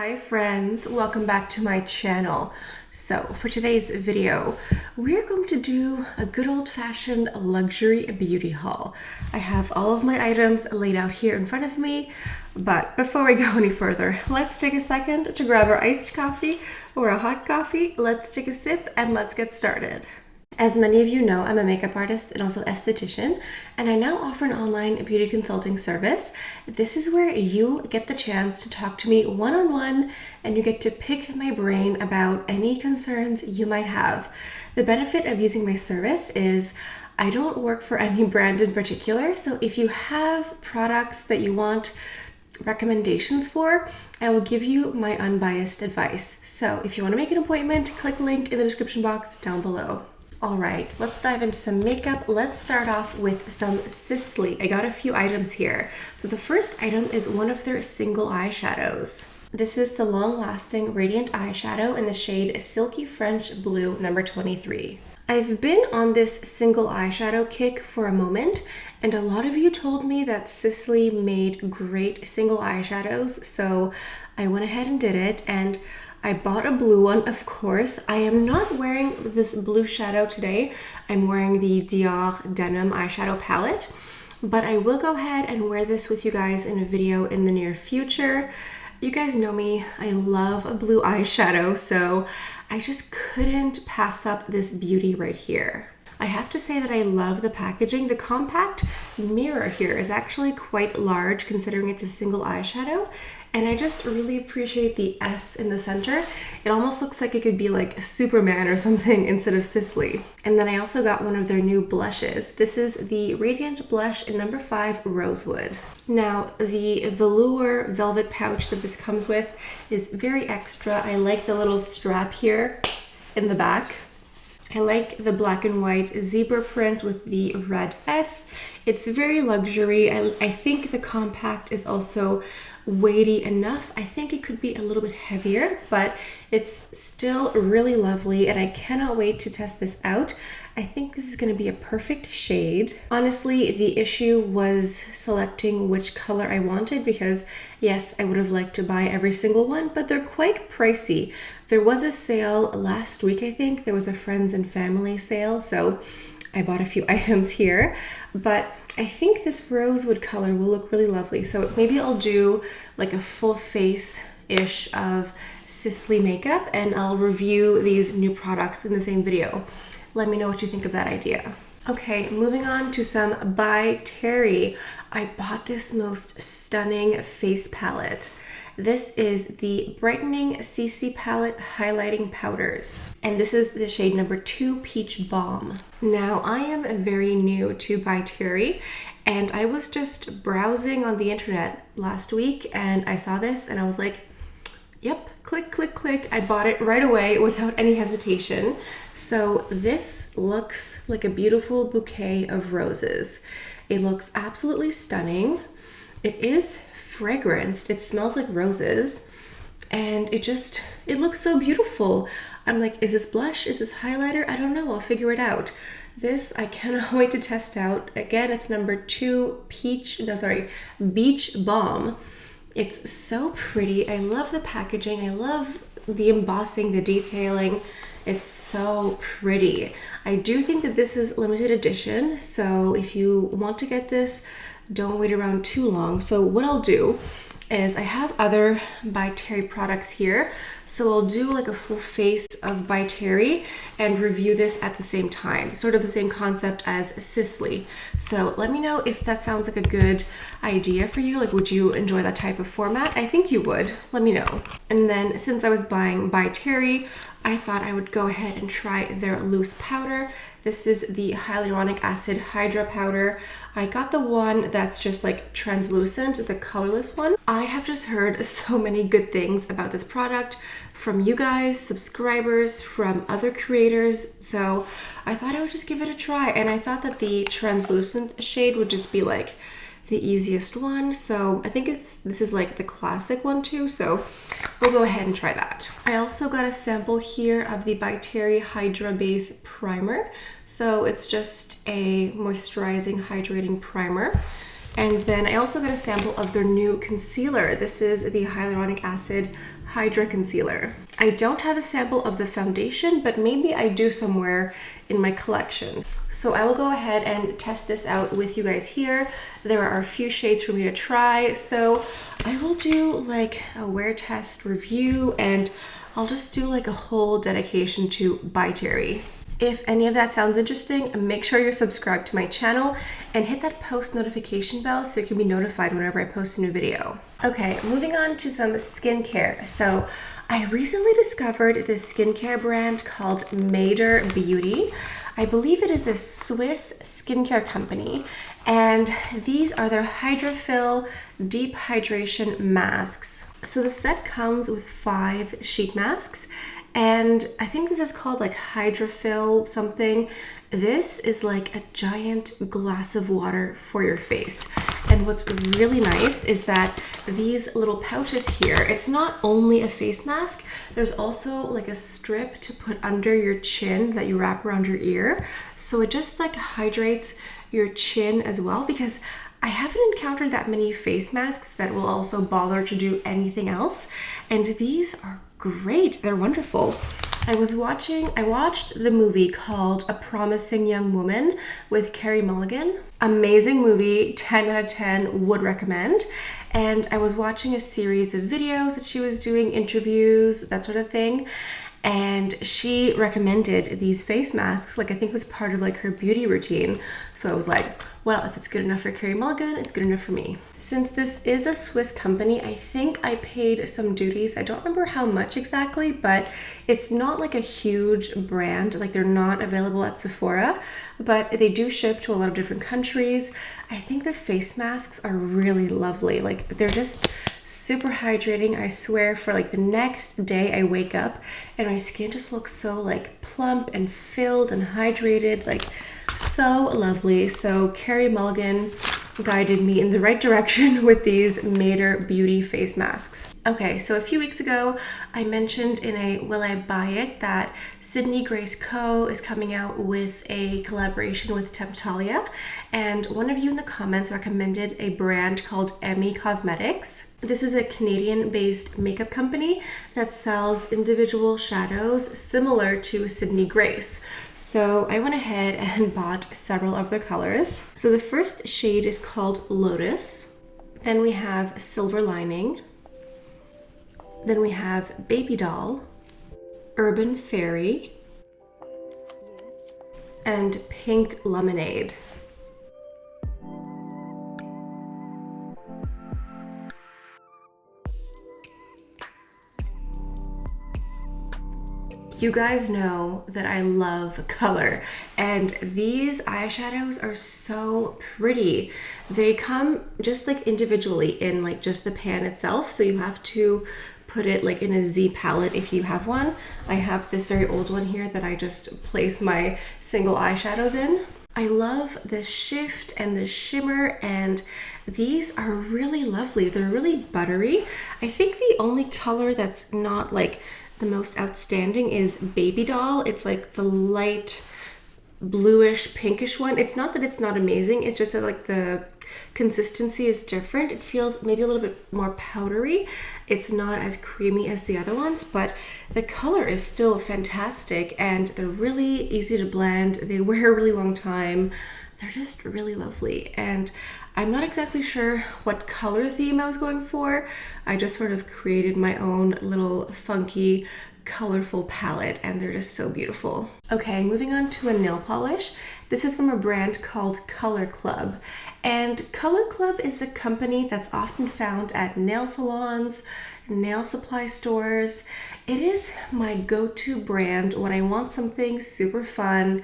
Hi friends, welcome back to my channel. So for today's video, we're going to do a good old-fashioned luxury beauty haul. I have all of my items laid out here in front of me, but before we go any further, let's take a second to grab our iced coffee or a hot coffee. Let's take a sip and let's get started. As many of you know, I'm a makeup artist and also esthetician, and I now offer an online beauty consulting service. This is where you get the chance to talk to me one-on-one and you get to pick my brain about any concerns you might have. The benefit of using my service is I don't work for any brand in particular, so if you have products that you want recommendations for, I will give you my unbiased advice. So if you want to make an appointment, click the link in the description box down below. All right, let's dive into some makeup. Let's start off with some Sisley. I got a few items here. So the first item is one of their single eyeshadows. This is the long-lasting radiant eyeshadow in the shade Silky French Blue number 23. I've been on this single eyeshadow kick for a moment, and a lot of you told me that Sisley made great single eyeshadows, so I went ahead and did it, and I bought a blue one, of course. I am not wearing this blue shadow today. I'm wearing the Dior Denim eyeshadow palette, but I will go ahead and wear this with you guys in a video in the near future. You guys know me, I love a blue eyeshadow, so I just couldn't pass up this beauty right here. I have to say that I love the packaging. The compact mirror here is actually quite large considering it's a single eyeshadow, and I just really appreciate the S in the center. It almost looks like it could be like a Superman or something instead of Sisley. And then I also got one of their new blushes. This is the Radiant Blush in number 5 Rosewood. Now, the velour velvet pouch that this comes with is very extra. I like the little strap here in the back. I like the black and white zebra print with the red S. It's very luxury. I think the compact is also weighty enough. I think it could be a little bit heavier, but it's still really lovely, and I cannot wait to test this out. I think this is going to be a perfect shade. Honestly, the issue was selecting which color I wanted because, yes, I would have liked to buy every single one, but they're quite pricey. There was a sale last week, I think. There was a friends and family sale, so I bought a few items here, but I think this rosewood color will look really lovely. So maybe I'll do like a full face-ish of Sisley makeup, and I'll review these new products in the same video. Let me know what you think of that idea. Okay, moving on to some By Terry. I bought this most stunning face palette. This is the Brightening CC Palette Highlighting Powders, and this is the shade number 2 Peach Balm. Now, I am very new to By Terry, and I was just browsing on the internet last week, and I saw this, and I was like, yep, click, click, click. I bought it right away without any hesitation. So this looks like a beautiful bouquet of roses. It looks absolutely stunning. It is fragranced. It smells like roses, and it looks so beautiful. I'm like, is this blush? Is this highlighter? I don't know. I'll figure it out. This I cannot wait to test out. Again, it's number 2 Beach Balm. It's so pretty. I love the packaging. I love the embossing, the detailing. It's so pretty. I do think that this is limited edition, so if you want to get this, don't wait around too long. So what I'll do is I have other By Terry products here, so I'll do like a full face of By Terry and review this at the same time, sort of the same concept as Sisley. So let me know if that sounds like a good idea for you. Like, would you enjoy that type of format? I think you would. Let me know. And then since I was buying By Terry, I thought I would go ahead and try their loose powder. This is the Hyaluronic Acid Hydra powder. I got the one that's just like translucent, the colorless one. I have just heard so many good things about this product from you guys, subscribers, from other creators, so I thought I would just give it a try, and I thought that the translucent shade would just be like the easiest one, so I think this is like the classic one too, so we'll go ahead and try that. I also got a sample here of the By Terry Hydra Base Primer. So it's just a moisturizing, hydrating primer. And then I also got a sample of their new concealer. This is the Hyaluronic Acid Hydra concealer. I don't have a sample of the foundation, but maybe I do somewhere in my collection. So I will go ahead and test this out with you guys here. There are a few shades for me to try, so I will do like a wear test review, and I'll just do like a whole dedication to By Terry. If any of that sounds interesting, make sure you're subscribed to my channel and hit that post notification bell so you can be notified whenever I post a new video. Okay, moving on to some skincare. So I recently discovered this skincare brand called Mademoiselle Beauty. I believe it is a Swiss skincare company, and these are their Hydra Fill Deep Hydration Masks. So the set comes with 5 sheet masks, and I think this is called like Hydra Fill something. This is like a giant glass of water for your face. And what's really nice is that these little pouches here, it's not only a face mask, there's also like a strip to put under your chin that you wrap around your ear. So it just like hydrates your chin as well, because I haven't encountered that many face masks that will also bother to do anything else. And these are great. They're wonderful. I watched the movie called A Promising Young Woman with Carey Mulligan. Amazing movie, 10 out of 10, would recommend. And I was watching a series of videos that she was doing, interviews, that sort of thing. And she recommended these face masks, like I think was part of like her beauty routine. So I was like, well, if it's good enough for Carey Mulligan, it's good enough for me. Since this is a Swiss company, I think I paid some duties. I don't remember how much exactly, but it's not like a huge brand. Like they're not available at Sephora, but they do ship to a lot of different countries. I think the face masks are really lovely. Like they're just super hydrating. I swear for like the next day I wake up and my skin just looks so like plump and filled and hydrated, like so lovely. So Carey Mulligan guided me in the right direction with these Mademoiselle Beauty face masks. Okay, so a few weeks ago, I mentioned in a Will I Buy It that Sydney Grace Co is coming out with a collaboration with Temptalia, and one of you in the comments recommended a brand called Emme Cosmetics. This is a Canadian-based makeup company that sells individual shadows similar to Sydney Grace. So I went ahead and bought several of their colors. So the first shade is called Lotus. Then we have Silver Lining. Then we have Baby Doll, Urban Fairy, and Pink Lemonade. You guys know that I love color, and these eyeshadows are so pretty. They come just like individually in like just the pan itself, so you have to put it like in a Z palette if you have one. I have this very old one here that I just place my single eyeshadows in. I love the shift and the shimmer, and these are really lovely. They're really buttery. I think the only color that's not like the most outstanding is Baby Doll. It's like the light bluish pinkish one. It's not that it's not amazing, it's just that like the consistency is different. It feels maybe a little bit more powdery. It's not as creamy as the other ones, but the color is still fantastic, and they're really easy to blend. They wear a really long time. They're just really lovely, and I'm not exactly sure what color theme I was going for. I just sort of created my own little funky, colorful palette, and they're just so beautiful. Okay, moving on to a nail polish. This is from a brand called Color Club. And Color Club is a company that's often found at nail salons, nail supply stores. It is my go-to brand when I want something super fun,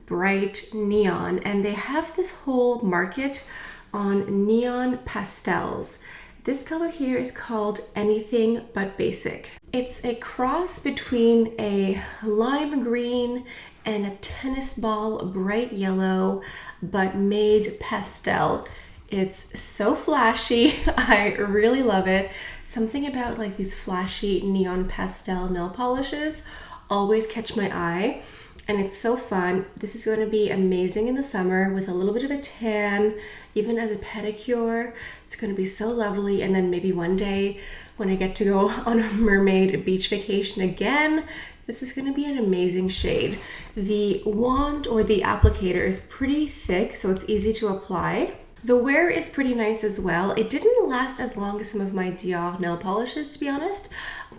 bright, neon, and they have this whole market on neon pastels. This color here is called Anything But Basic. It's a cross between a lime green and a tennis ball bright yellow, but made pastel. It's so flashy. I really love it. Something about like these flashy neon pastel nail polishes always catch my eye. and it's so fun. This is going to be amazing in the summer with a little bit of a tan, even as a pedicure. It's going to be so lovely. And then maybe one day when I get to go on a mermaid beach vacation again, this is going to be an amazing shade. The wand or the applicator is pretty thick, so it's easy to apply. The wear is pretty nice as well. It didn't last as long as some of my Dior nail polishes, to be honest,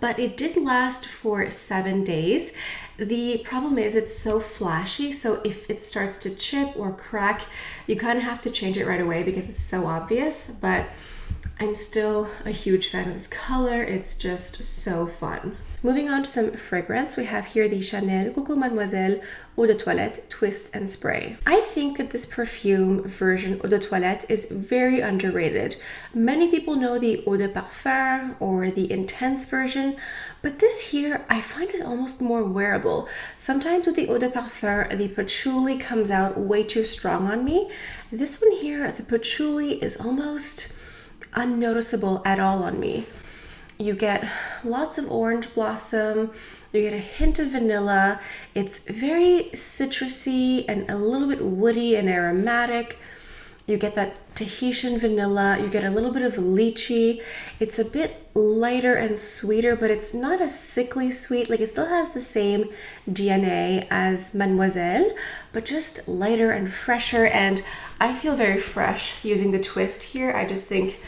but it did last for 7 days. The problem is it's so flashy, so if it starts to chip or crack, you kind of have to change it right away because it's so obvious, but I'm still a huge fan of this color. It's just so fun. Moving on to some fragrance, we have here the Chanel Coco Mademoiselle Eau de Toilette Twist and Spray. I think that this perfume version Eau de Toilette is very underrated. Many people know the Eau de Parfum or the Intense version, but this here I find is almost more wearable. Sometimes with the Eau de Parfum, the patchouli comes out way too strong on me. This one here, the patchouli is almost unnoticeable at all on me. You get lots of orange blossom, you get a hint of vanilla. It's very citrusy and a little bit woody and aromatic. You get that Tahitian vanilla, you get a little bit of lychee. It's a bit lighter and sweeter, but it's not a sickly sweet. Like, it still has the same DNA as Mademoiselle, but just lighter and fresher. And I feel very fresh using the twist here. I just think,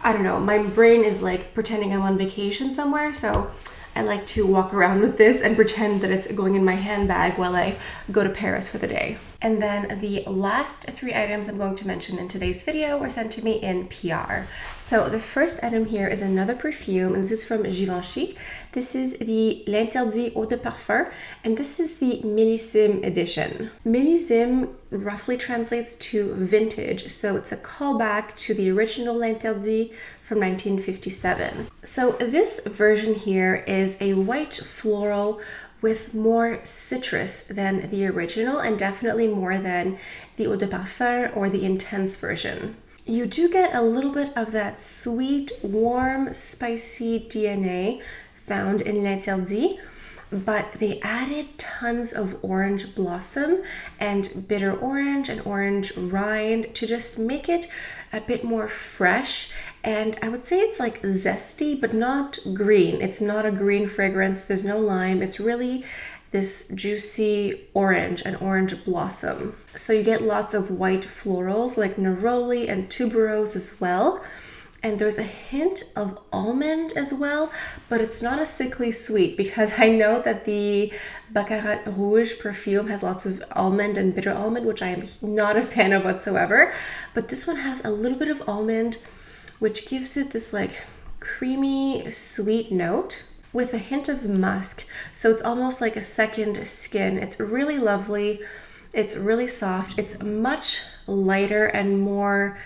I don't know, my brain is like pretending I'm on vacation somewhere, so I like to walk around with this and pretend that it's going in my handbag while I go to Paris for the day. And then the last 3 items I'm going to mention in today's video were sent to me in PR. So the first item here is another perfume, and this is from Givenchy. This is the L'Interdit Eau de Parfum, and this is the Millésime edition. Millésime roughly translates to vintage, so it's a callback to the original L'Interdit from 1957. So this version here is a white floral with more citrus than the original, and definitely more than the Eau de Parfum or the Intense version. You do get a little bit of that sweet, warm, spicy DNA found in L'Interdit, but they added tons of orange blossom and bitter orange and orange rind to just make it a bit more fresh. And I would say it's like zesty, but not green. It's not a green fragrance. There's no lime. It's really this juicy orange and orange blossom. So you get lots of white florals like neroli and tuberose as well. And there's a hint of almond as well, but it's not a sickly sweet, because I know that the Baccarat Rouge perfume has lots of almond and bitter almond, which I am not a fan of whatsoever. But this one has a little bit of almond, which gives it this like creamy, sweet note with a hint of musk. So it's almost like a second skin. It's really lovely. It's really soft. It's much lighter and more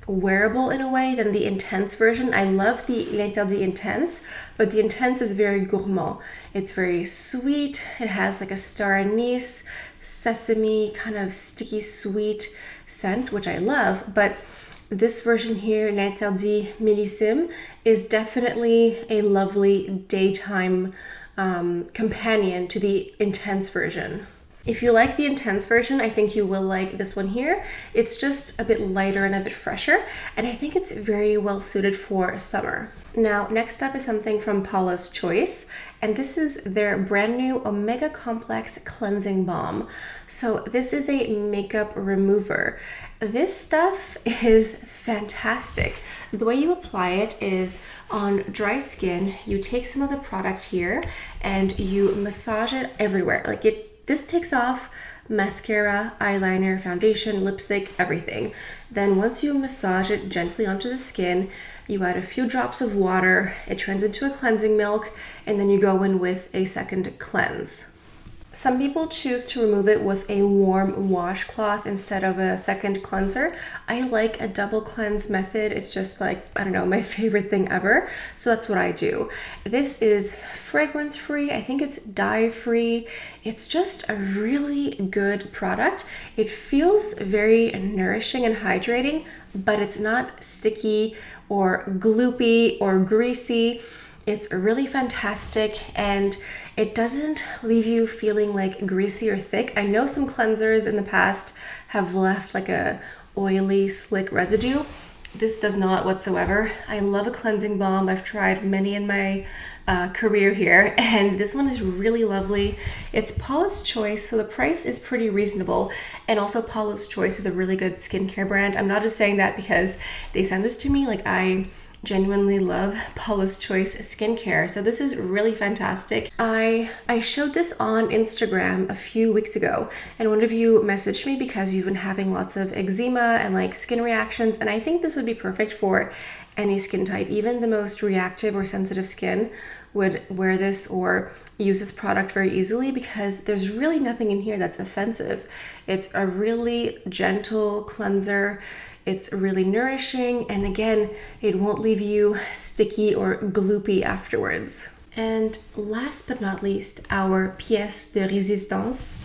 wearable in a way than the Intense version. I love the L'Interdit Intense, but the Intense is very gourmand. It's very sweet. It has like a star anise, sesame, kind of sticky sweet scent, which I love. But this version here, L'Interdit Millésime, is definitely a lovely daytime companion to the Intense version. If you like the Intense version, I think you will like this one here. It's just a bit lighter and a bit fresher, and I think it's very well suited for summer. Now, next up is something from Paula's Choice, and this is their brand new Omega Complex Cleansing Balm. So this is a makeup remover. This stuff is fantastic. The way you apply it is on dry skin. You take some of the product here and you massage it everywhere. This takes off mascara, eyeliner, foundation, lipstick, everything. Then once you massage it gently onto the skin, you add a few drops of water, it turns into a cleansing milk, and then you go in with a second cleanse. Some people choose to remove it with a warm washcloth instead of a second cleanser. I like a double cleanse method. It's just like, I don't know, my favorite thing ever. So that's what I do. This is fragrance free. I think it's dye free. It's just a really good product. It feels very nourishing and hydrating, but it's not sticky or gloopy or greasy. It's really fantastic, and it doesn't leave you feeling like greasy or thick. I know some cleansers in the past have left like a oily, slick residue. This does not whatsoever. I love a cleansing balm. I've tried many in my career here, and this one is really lovely. It's Paula's Choice, so the price is pretty reasonable. And also Paula's Choice is a really good skincare brand. I'm not just saying that because they send this to me. Like, I genuinely love Paula's Choice skincare, so this is really fantastic. I showed this on Instagram a few weeks ago, and one of you messaged me because you've been having lots of eczema and like skin reactions, and I think this would be perfect for any skin type. Even the most reactive or sensitive skin would wear this or use this product very easily because there's really nothing in here that's offensive. It's a really gentle cleanser. It's really nourishing, and again, it won't leave you sticky or gloopy afterwards. And last but not least, our pièce de résistance,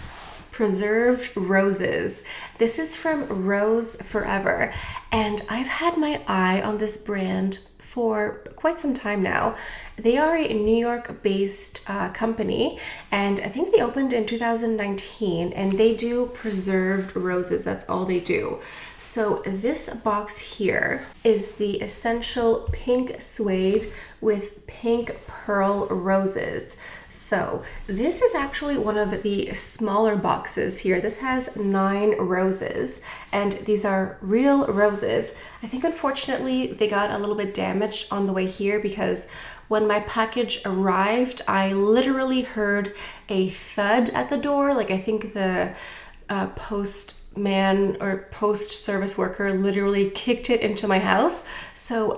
Preserved Roses. This is from Rose Forever, and I've had my eye on this brand for quite some time now. They are a New York-based company, and I think they opened in 2019, and they do preserved roses. That's all they do. So this box here is the Essential Pink Suede with Pink Pearl Roses. So this is actually one of the smaller boxes here. This has 9 roses, and these are real roses. I think unfortunately they got a little bit damaged on the way here because when my package arrived, I literally heard a thud at the door. Like, I think the postman or post service worker literally kicked it into my house. So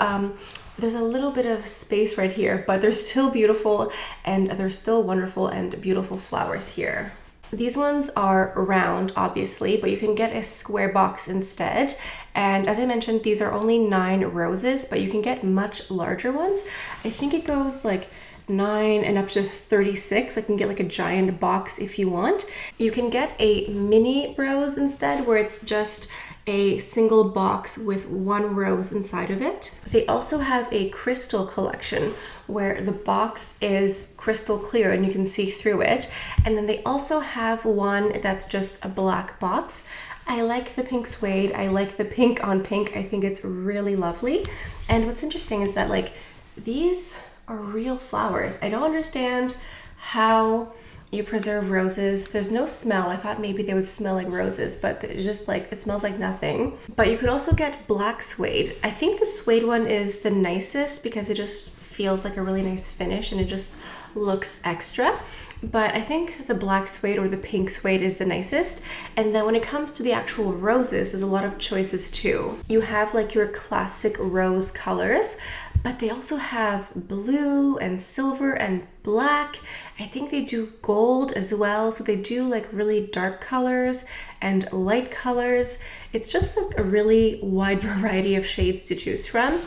there's a little bit of space right here, but they're still beautiful, and there's still wonderful and beautiful flowers here. These ones are round, obviously, but you can get a square box instead. And as I mentioned, these are only 9 roses, but you can get much larger ones. I think it goes like 9 and up to 36. I can get like a giant box if you want. You can get a mini rose instead, where it's just a single box with 1 rose inside of it. They also have a crystal collection where the box is crystal clear and you can see through it. And then they also have one that's just a black box. I like the pink suede. I like the pink on pink. I think it's really lovely. And what's interesting is that like these are real flowers. I don't understand how you preserve roses. There's no smell. I thought maybe they would smell like roses, but it's just like, it smells like nothing. But you could also get black suede. I think the suede one is the nicest because it just feels like a really nice finish and it just looks extra. But I think the black suede or the pink suede is the nicest. And then when it comes to the actual roses, there's a lot of choices too. You have like your classic rose colors, but they also have blue and silver and black. I think they do gold as well. So they do like really dark colors and light colors. It's just like a really wide variety of shades to choose from.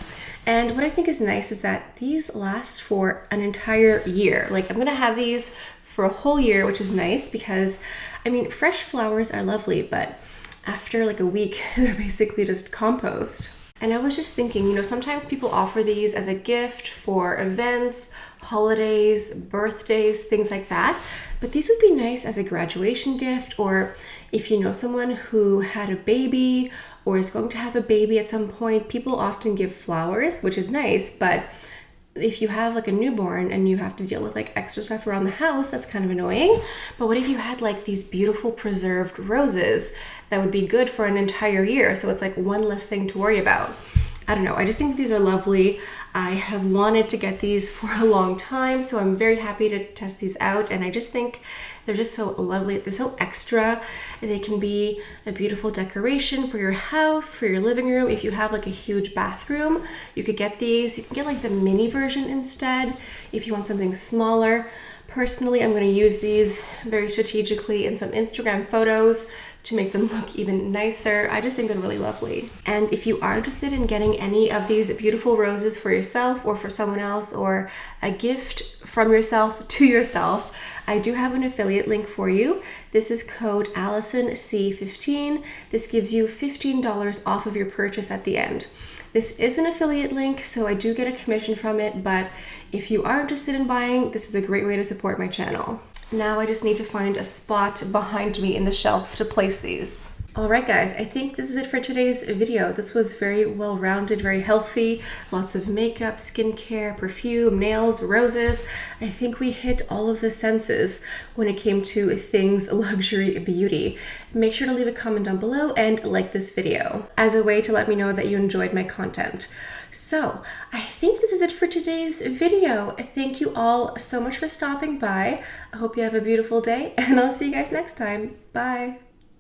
And what I think is nice is that these last for an entire year. Like, I'm gonna have these for a whole year, which is nice because, I mean, fresh flowers are lovely, but after like a week, they're basically just compost. And I was just thinking, you know, sometimes people offer these as a gift for events, holidays, birthdays, things like that. But these would be nice as a graduation gift, or if you know someone who had a baby or is going to have a baby at some point. People often give flowers, which is nice, but if you have like a newborn and you have to deal with like extra stuff around the house, that's kind of annoying. But what if you had like these beautiful preserved roses that would be good for an entire year? So it's like one less thing to worry about. I don't know. I just think these are lovely. I have wanted to get these for a long time, so I'm very happy to test these out. And I just think they're just so lovely. They're so extra. They can be a beautiful decoration for your house, for your living room. If you have like a huge bathroom, you could get these. You can get like the mini version instead if you want something smaller. Personally, I'm going to use these very strategically in some Instagram photos to make them look even nicer. I just think they're really lovely. And if you are interested in getting any of these beautiful roses for yourself or for someone else, or a gift from yourself to yourself, I do have an affiliate link for you. This is code AllisonC15. This gives you $15 off of your purchase at the end. This is an affiliate link, so I do get a commission from it, but if you are interested in buying, this is a great way to support my channel. Now I just need to find a spot behind me in the shelf to place these. Alright guys, I think this is it for today's video. This was very well-rounded, very healthy, lots of makeup, skincare, perfume, nails, roses. I think we hit all of the senses when it came to things luxury beauty. Make sure to leave a comment down below and like this video as a way to let me know that you enjoyed my content. So I think this is it for today's video. Thank you all so much for stopping by. I hope you have a beautiful day and I'll see you guys next time. Bye.